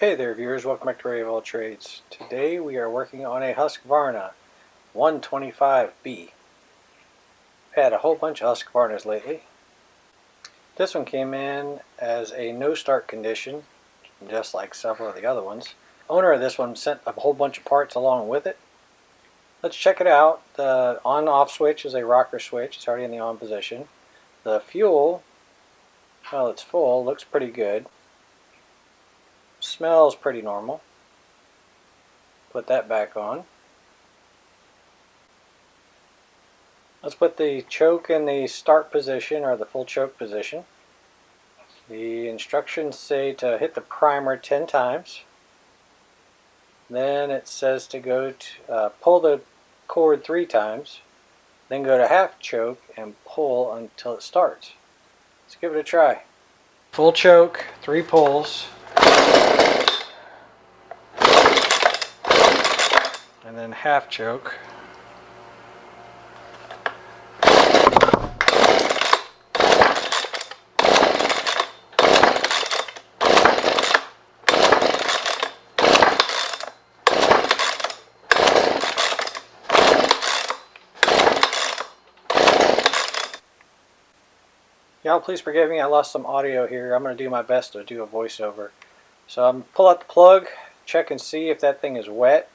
Hey there viewers, welcome back to Ray of All Trades. Today we are working on a Husqvarna 125B. I've had a whole bunch of Husqvarnas lately. This one came in as a no start condition, just like several of the other ones. Owner of this one sent a whole bunch of parts along with it. Let's check it out. The on off switch is a rocker switch, it's already in the on position. The fuel, well, it's full, looks pretty good. Smells pretty normal. Put that back on. Let's put the choke in the start position, or the full choke position. The instructions say to hit the primer 10 times. Then it says to go to pull the cord 3 times. Then go to half choke and pull until it starts. Let's give it a try. Full choke, 3 pulls. And then half choke. Y'all please forgive me, I lost some audio here. I'm going to do my best to do a voiceover. So I'm going to pull out the plug, check and see if that thing is wet.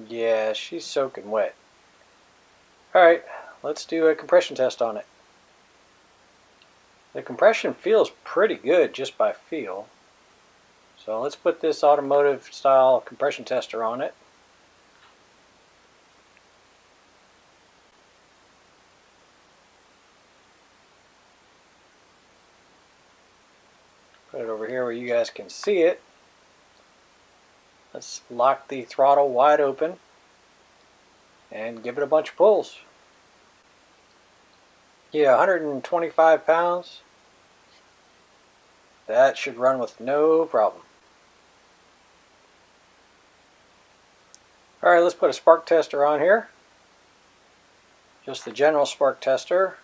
Yeah, she's soaking wet. Alright, let's do a compression test on it. The compression feels pretty good just by feel. So let's put this automotive style compression tester on it. Put it over here where you guys can see it. Let's lock the throttle wide open and give it a bunch of pulls. Yeah, 125 pounds. That should run with no problem. Alright, let's put a spark tester on here. Just the general spark tester.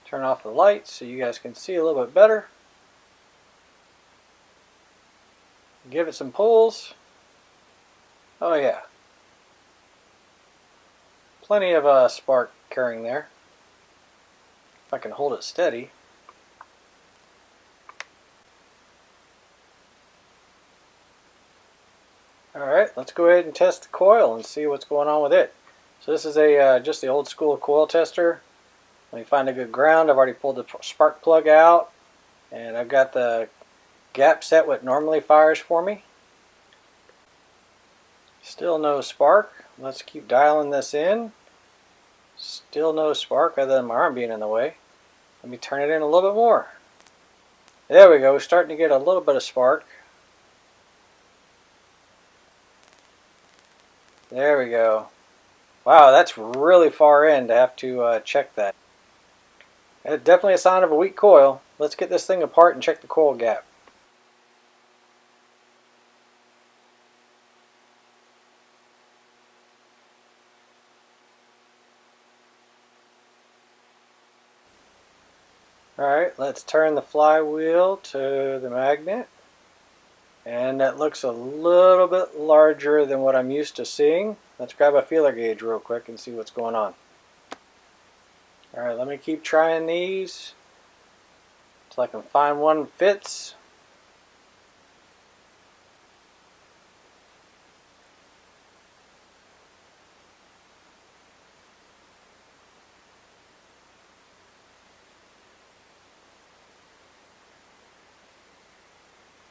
Turn off the lights so you guys can see a little bit better. Give it some pulls. Oh yeah. Plenty of spark carrying there. If I can hold it steady. Alright, let's go ahead and test the coil and see what's going on with it. So this is a just the old school coil tester. Let me find a good ground. I've already pulled the spark plug out, and I've got the gap set what normally fires for me. Still no spark. Let's keep dialing this in. Still no spark other than my arm being in the way. Let me turn it in a little bit more. There we go. We're starting to get a little bit of spark. There we go. Wow, that's really far in to have to check that. It's definitely a sign of a weak coil. Let's get this thing apart and check the coil gap. Alright, let's turn the flywheel to the magnet. And that looks a little bit larger than what I'm used to seeing. Let's grab a feeler gauge real quick and see what's going on. Alright, let me keep trying these until I can find one that fits.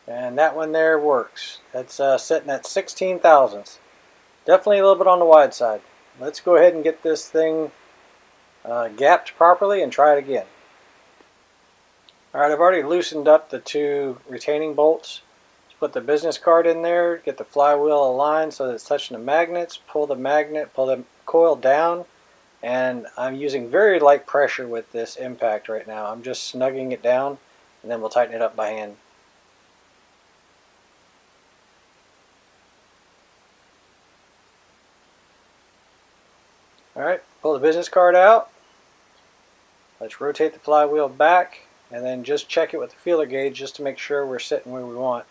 And that one there works. That's sitting at 16 thousandths. Definitely a little bit on the wide side. Let's go ahead and get this thing gapped properly and try it again. Alright, I've already loosened up the 2 retaining bolts. Let's put the business card in there, get the flywheel aligned so that it's touching the magnets, pull the coil down, and I'm using very light pressure with this impact right now. I'm just snugging it down, and then we'll tighten it up by hand. Alright, pull the business card out. Let's rotate the flywheel back and then just check it with the feeler gauge just to make sure we're sitting where we want.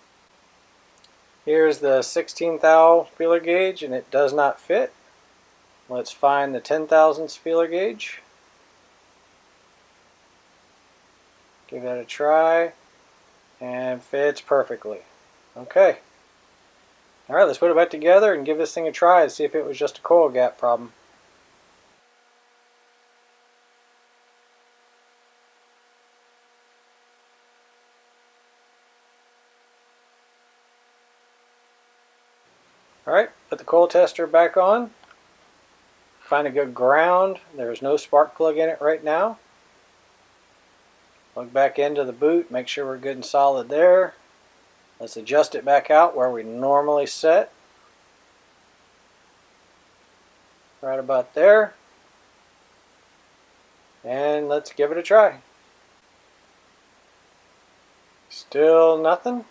Here's the 16th thou feeler gauge and it does not fit. Let's find the 10 thousandths feeler gauge. Give that a try and fits perfectly. Okay. Alright, let's put it back together and give this thing a try and see if it was just a coil gap problem. Alright, put the coil tester back on. Find a good ground. There's no spark plug in it right now. Plug back into the boot, make sure we're good and solid there. Let's adjust it back out where we normally set. Right about there. And let's give it a try. Still nothing.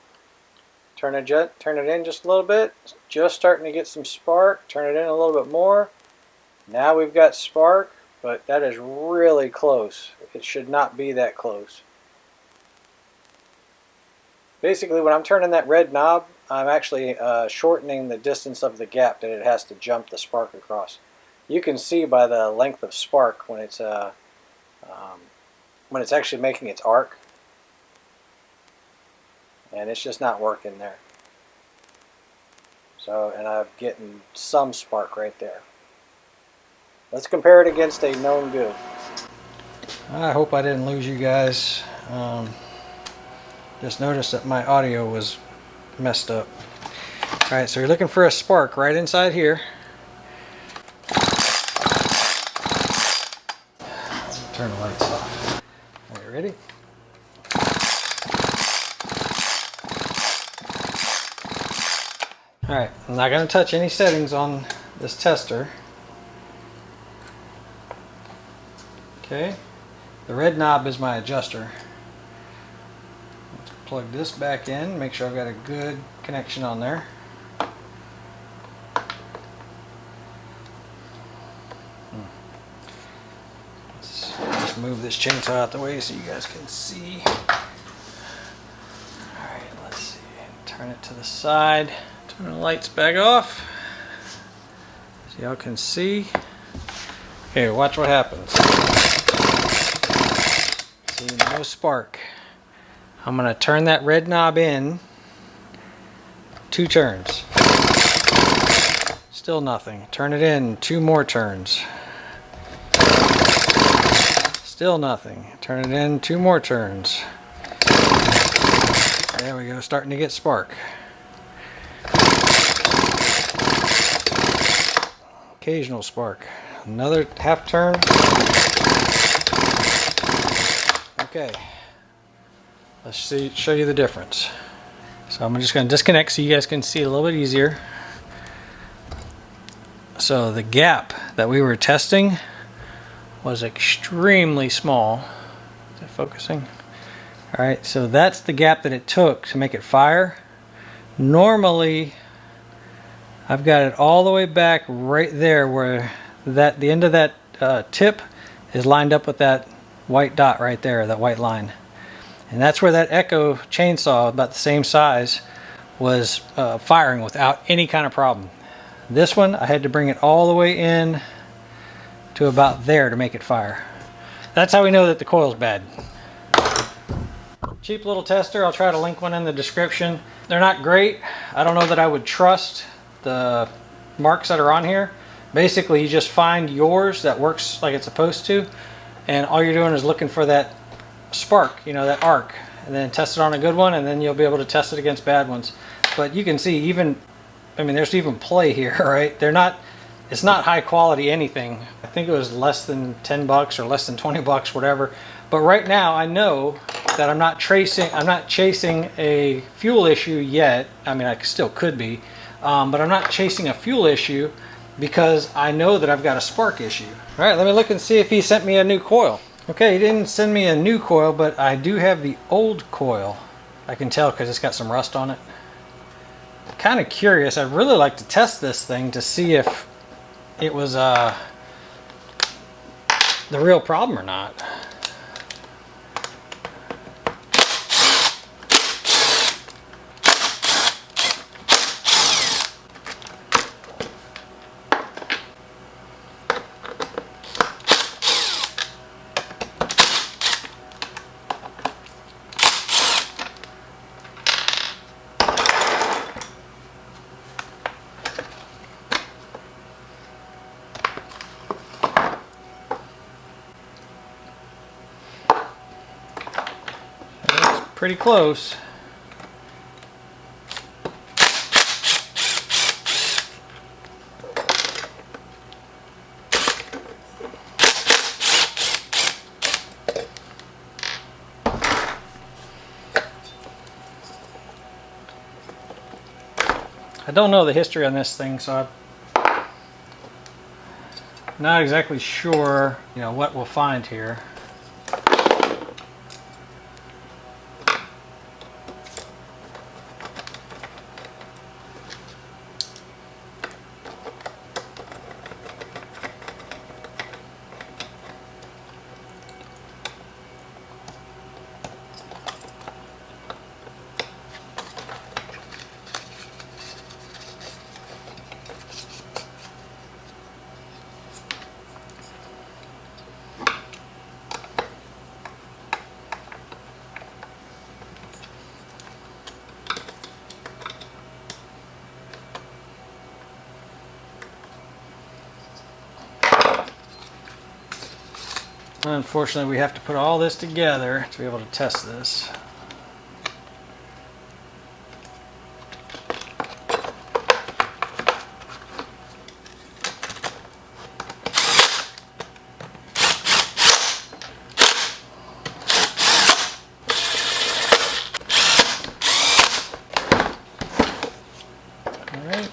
Turn it in just a little bit. It's just starting to get some spark. Turn it in a little bit more. Now we've got spark, but that is really close. It should not be that close. Basically, when I'm turning that red knob, I'm actually shortening the distance of the gap that it has to jump the spark across. You can see by the length of spark when it's actually making its arc, and it's just not working there. So, and I'm getting some spark right there. Let's compare it against a known good. I hope I didn't lose you guys. Just noticed that my audio was messed up. Alright, so you're looking for a spark right inside here. Turn the lights off. Are you ready? Alright, I'm not going to touch any settings on this tester. Okay, the red knob is my adjuster. Let's plug this back in, make sure I've got a good connection on there. Let's just move this chainsaw out the way so you guys can see. Alright, let's see. Turn it to the side. Turn the lights back off so y'all can see. Okay, watch what happens. See, no spark. I'm going to turn that red knob in 2 turns. Still nothing. Turn it in 2 more turns. Still nothing. Turn it in 2 more turns. There we go, starting to get spark. Occasional spark. Another half turn. Okay. Let's show you the difference. So I'm just going to disconnect so you guys can see it a little bit easier. So the gap that we were testing was extremely small. Is that focusing? Alright, so that's the gap that it took to make it fire. Normally, I've got it all the way back right there where the end of that tip is lined up with that white dot right there, that white line. And that's where that Echo chainsaw, about the same size, was firing without any kind of problem. This one, I had to bring it all the way in to about there to make it fire. That's how we know that the coil's bad. Cheap little tester, I'll try to link one in the description. They're not great. I don't know that I would trust the marks that are on here. Basically, you just find yours that works like it's supposed to, and all you're doing is looking for that spark, you know, that arc, and then test it on a good one, and then you'll be able to test it against bad ones. But you can see, even, I mean, there's even play here, right? They're not, it's not high quality anything. I think it was less than 10 bucks or less than 20 bucks, whatever. But right now, I know that I'm not chasing a fuel issue yet. I mean, I still could be, but I'm not chasing a fuel issue because I know that I've got a spark issue. All right, let me look and see if he sent me a new coil. Okay, he didn't send me a new coil, but I do have the old coil. I can tell because it's got some rust on it. I'm kind of curious. I'd really like to test this thing to see if it was the real problem or not. pretty close. I don't know the history on this thing, so I'm not exactly sure, what we'll find here. Unfortunately, we have to put all this together to be able to test this. All right.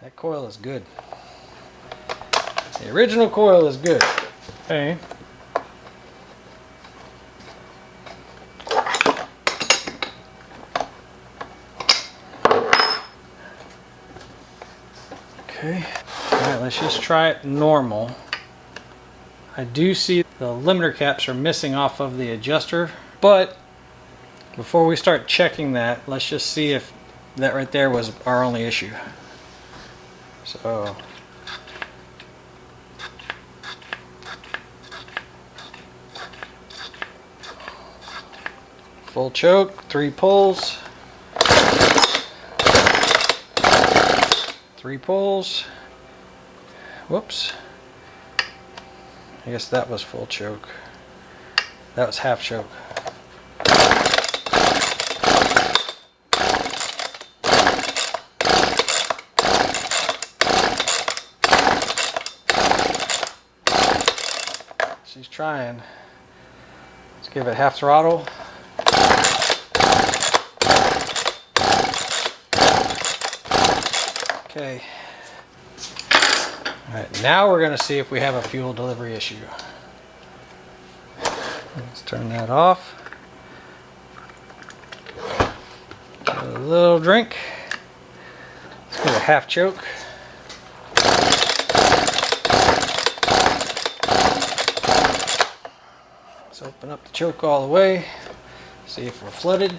That coil is good. The original coil is good. Okay. Okay. Alright, let's just try it normal. I do see the limiter caps are missing off of the adjuster, but before we start checking that, let's just see if that right there was our only issue. So full choke, 3 pulls, 3 pulls. Whoops. I guess that was full choke. That was half choke. She's trying. Let's give it half throttle. Okay. Alright, now we're going to see if we have a fuel delivery issue. Let's turn that off. Give it a little drink. Let's give it a half choke. Let's open up the choke all the way. See if we're flooded.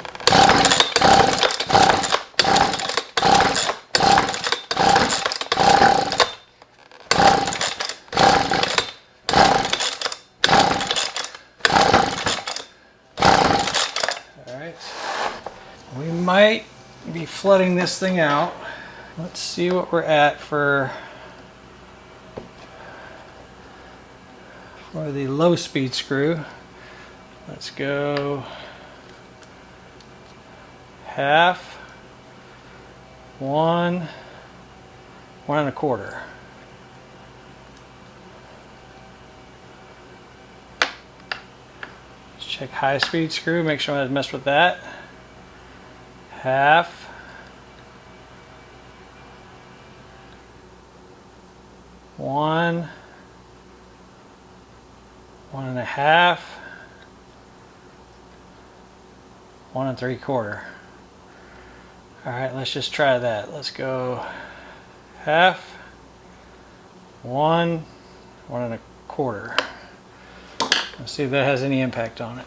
We might be flooding this thing out. Let's see what we're at for the low speed screw. Let's go half, 1, 1 1/4. Let's check high speed screw, make sure I haven't messed with that. Half, 1, 1 1/2, 1 3/4. Alright, let's just try that. Let's go half, 1, 1 1/4. Let's see if that has any impact on it.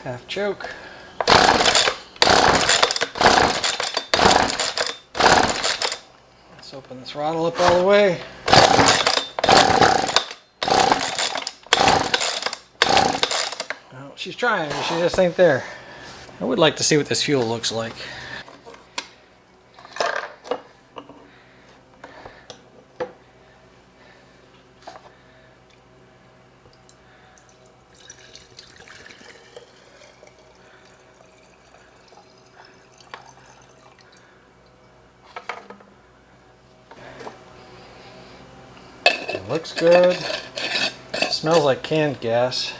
Half choke. Let's open the throttle up all the way. Oh, she's trying, but she just ain't there. I would like to see what this fuel looks like. It looks good. It smells like canned gas.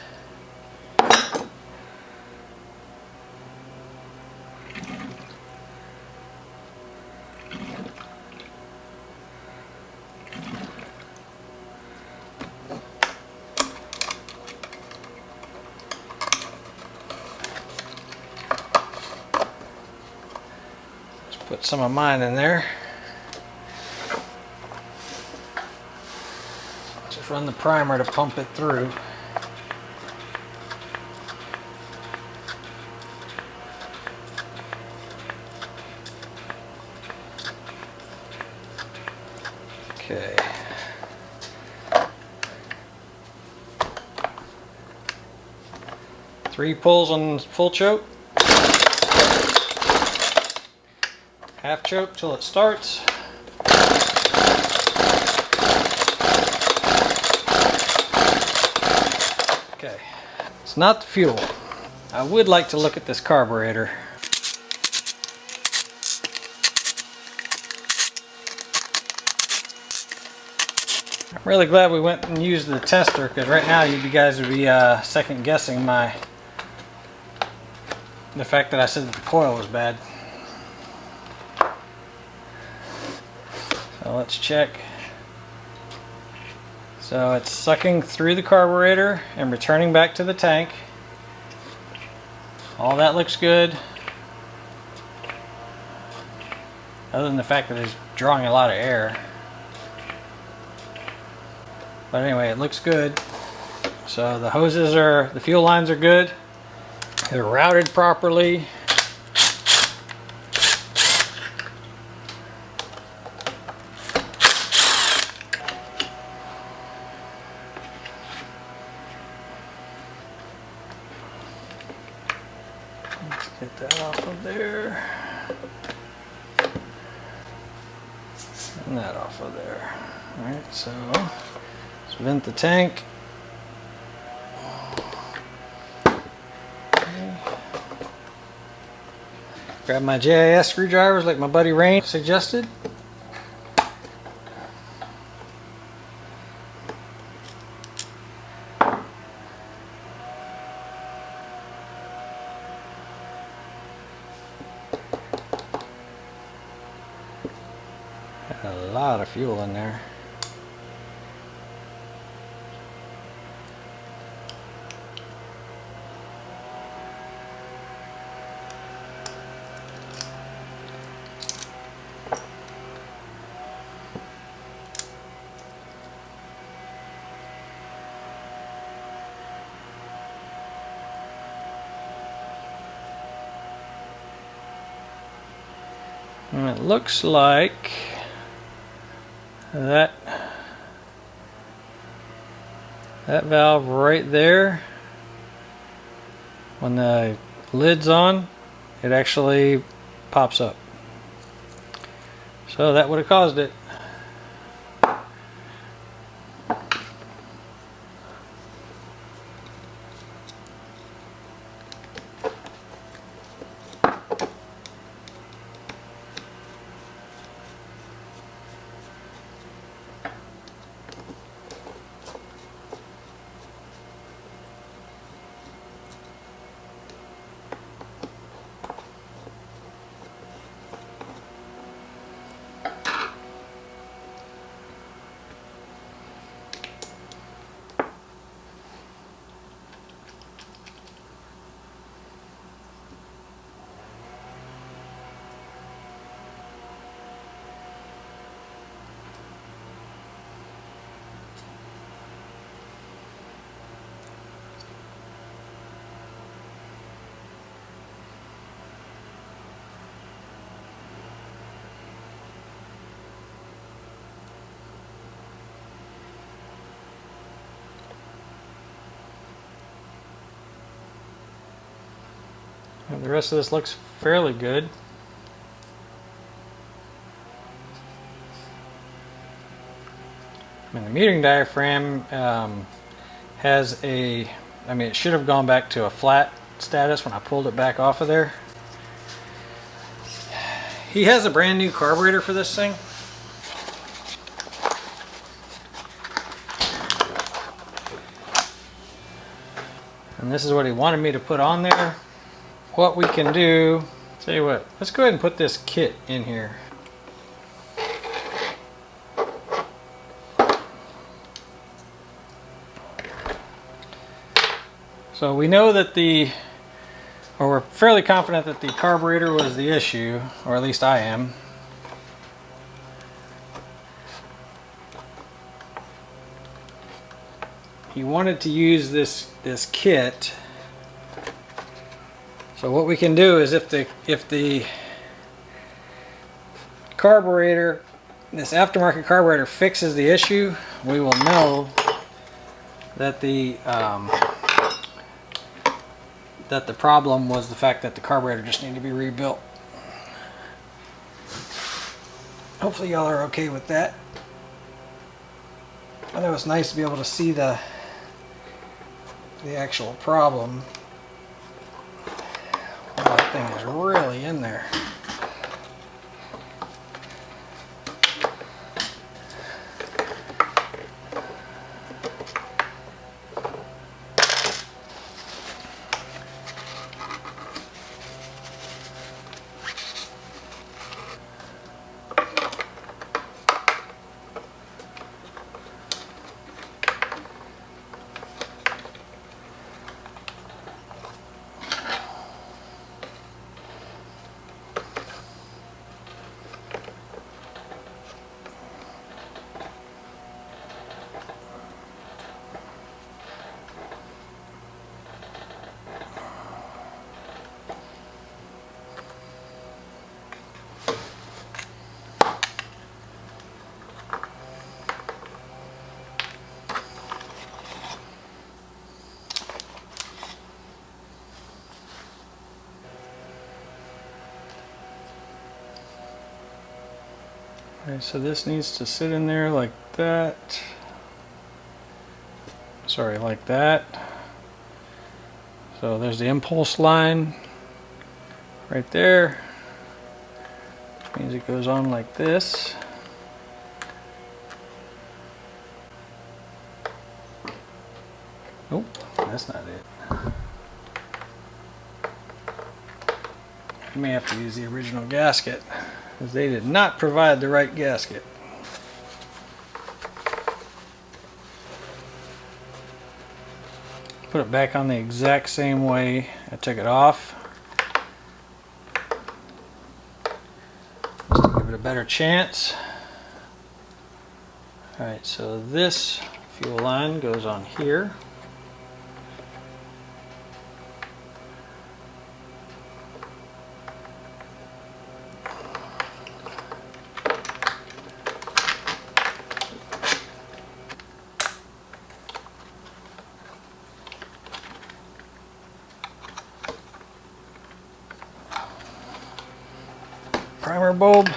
Let's put some of mine in there. Just run the primer to pump it through. Okay. Three pulls on full choke. Half choke till it starts. Okay. It's not the fuel. I would like to look at this carburetor. I'm really glad we went and used the tester, because right now you guys would be second guessing the fact that I said that the coil was bad. So let's check. So it's sucking through the carburetor and returning back to the tank. All that looks good, other than the fact that it's drawing a lot of air. But anyway, it looks good. So the the fuel lines are good. They're routed properly. Let's get that off of there. And that off of there. Alright, so let's vent the tank. Grab my JIS screwdrivers like my buddy Rain suggested. Had a lot of fuel in there. And it looks like that valve right there, when the lid's on, it actually pops up. So that would have caused it. The rest of this looks fairly good. I mean, the metering diaphragm has a, I mean, it should have gone back to a flat status when I pulled it back off of there. He has a brand new carburetor for this thing. And this is what he wanted me to put on there. What we can do, tell you what, let's go ahead and put this kit in here. So we know that or we're fairly confident that the carburetor was the issue, or at least I am. He wanted to use this kit. So what we can do is if the carburetor, this aftermarket carburetor, fixes the issue, we will know that the problem was the fact that the carburetor just needed to be rebuilt. Hopefully y'all are okay with that. I know it's nice to be able to see the actual problem. Oh, that thing is really in there. Alright, so this needs to sit in there like that. Sorry, like that. So there's the impulse line right there. Which means it goes on like this. Nope, that's not it. You may have to use the original gasket, because they did not provide the right gasket. Put it back on the exact same way I took it off, just to give it a better chance. Alright, so this fuel line goes on here. Primer bulb.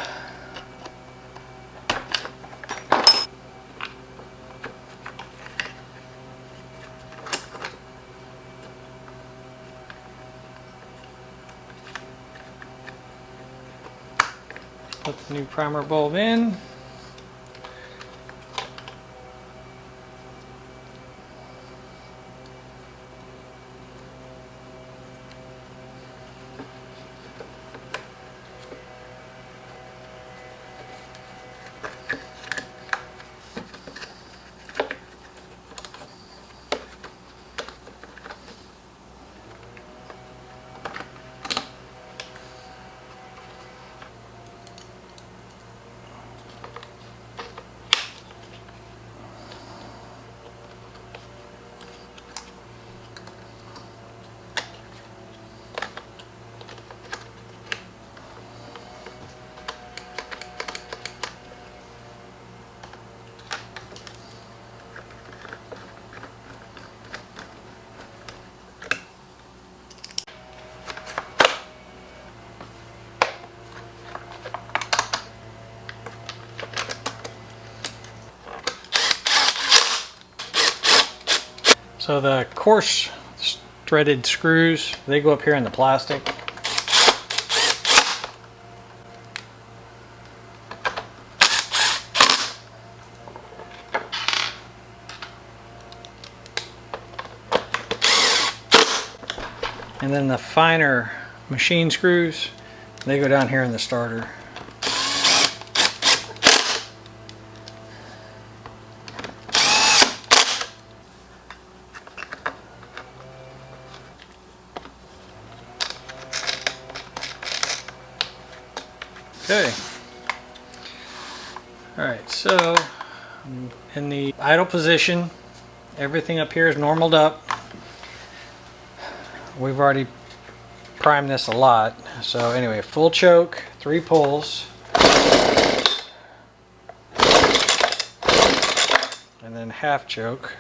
Put the new primer bulb in. So the coarse threaded screws, they go up here in the plastic. And then the finer machine screws, they go down here in the starter. Okay. Alright, so in the idle position, everything up here is normaled up. We've already primed this a lot. So anyway, full choke, 3 pulls. And then half choke.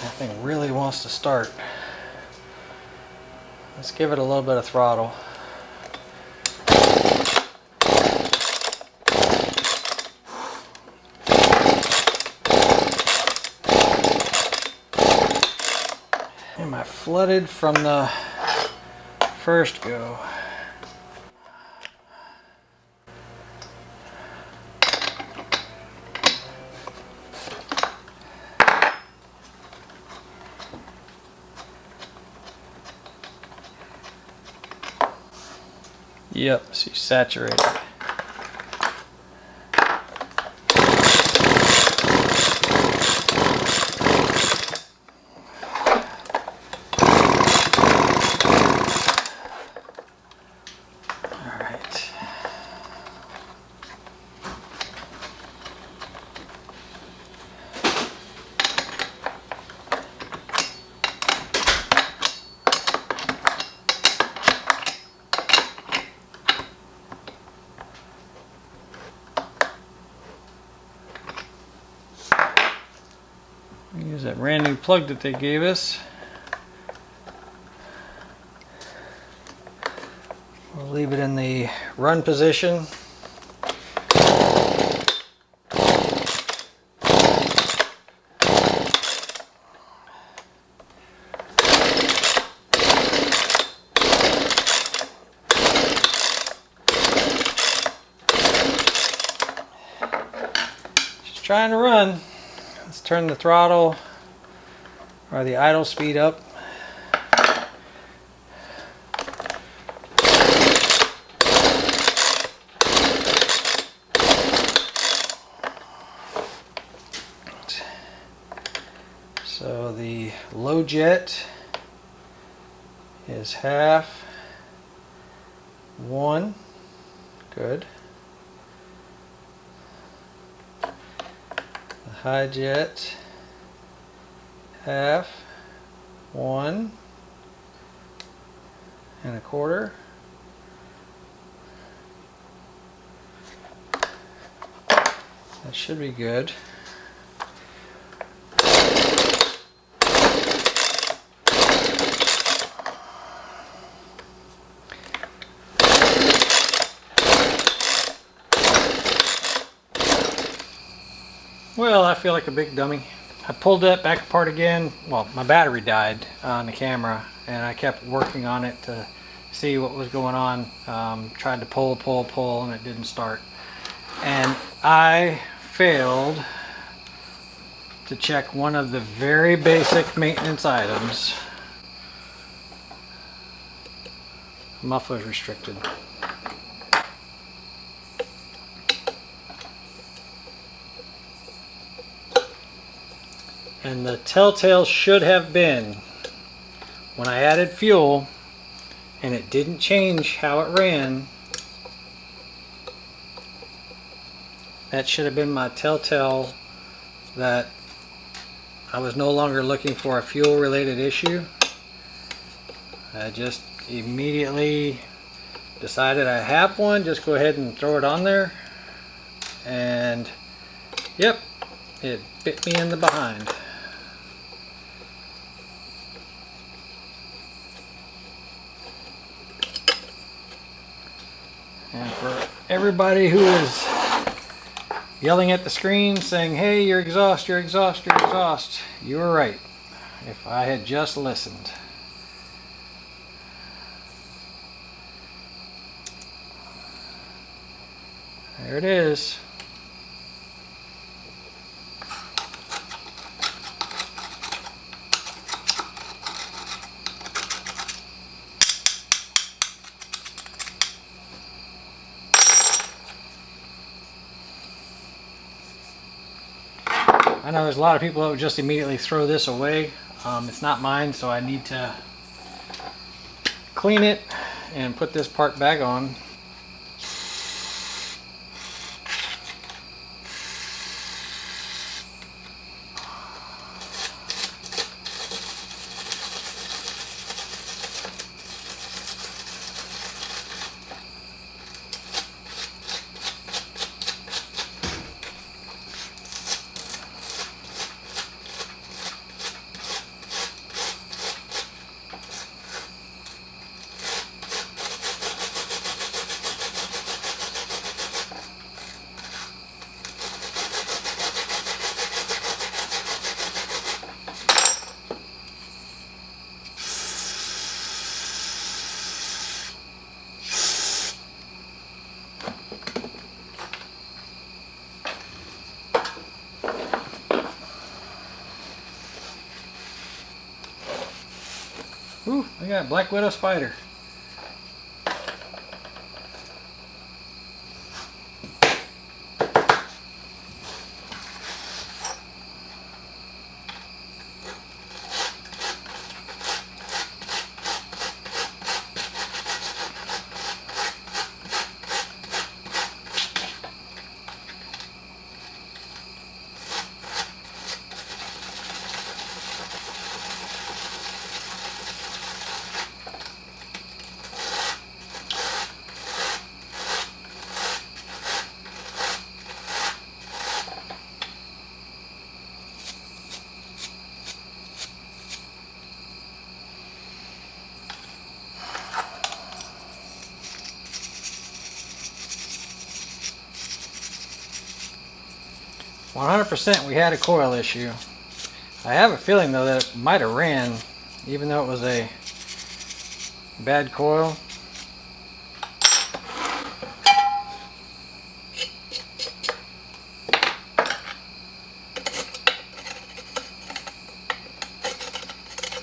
That thing really wants to start. Let's give it a little bit of throttle. Am I flooded from the first go? Yep, she's saturated. Use that brand new plug that they gave us. We'll leave it in the run position. Just trying to run. Let's turn the throttle or the idle speed up. So the low jet is half, 1, good. High jet, half, 1 1/4. That should be good. Well, I feel like a big dummy. I pulled that back apart again. Well, my battery died on the camera and I kept working on it to see what was going on. Tried to pull and it didn't start. And I failed to check one of the very basic maintenance items. Muffler's restricted. And the telltale should have been when I added fuel and it didn't change how it ran. That should have been my telltale that I was no longer looking for a fuel related issue. I just immediately decided I have one, just go ahead and throw it on there. And yep, it bit me in the behind. And for everybody who is yelling at the screen saying, hey, your exhaust, your exhaust, your exhaust, you were right. If I had just listened. There it is. I know there's a lot of people that would just immediately throw this away. It's not mine, so I need to clean it and put this part back on. Ooh, I got a black widow spider. %, we had a coil issue. I have a feeling though that it might have ran, even though it was a bad coil.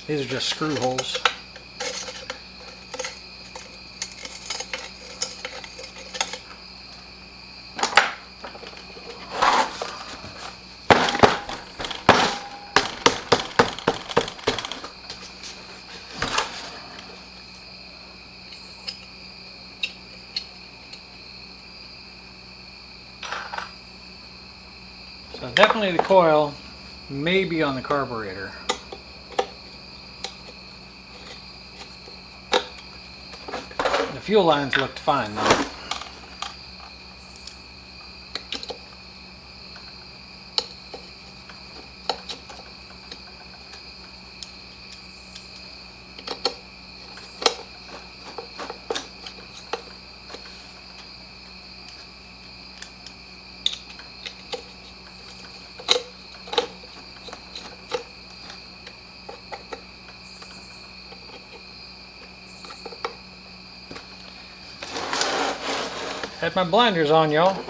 These are just screw holes. So definitely the coil may be on the carburetor. The fuel lines looked fine though. Had my blinders on, y'all.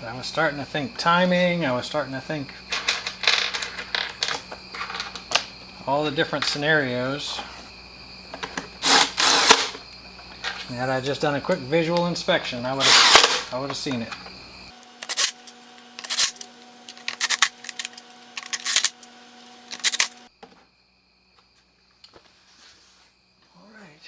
I was starting to think timing, I was starting to think all the different scenarios. And had I just done a quick visual inspection, I would have seen it. All right.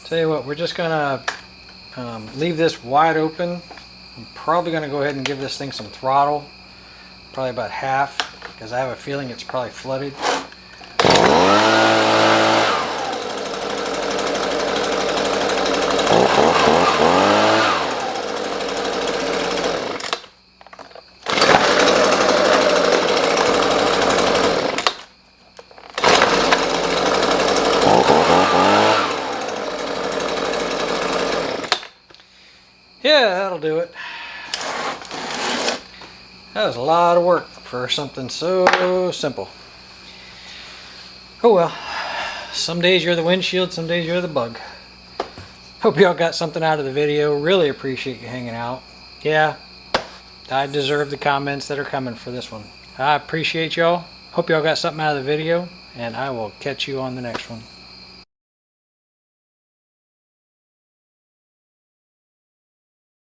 Tell you what, we're just gonna leave this wide open. I'm probably gonna go ahead and give this thing some throttle, probably about half, because I have a feeling it's probably flooded. Yeah, that'll do it. That was a lot of work for something so simple. Oh well, some days you're the windshield, some days you're the bug. Hope y'all got something out of the video. Really appreciate you hanging out. Yeah, I deserve the comments that are coming for this one. I appreciate y'all. Hope y'all got something out of the video, and I will catch you on the next one.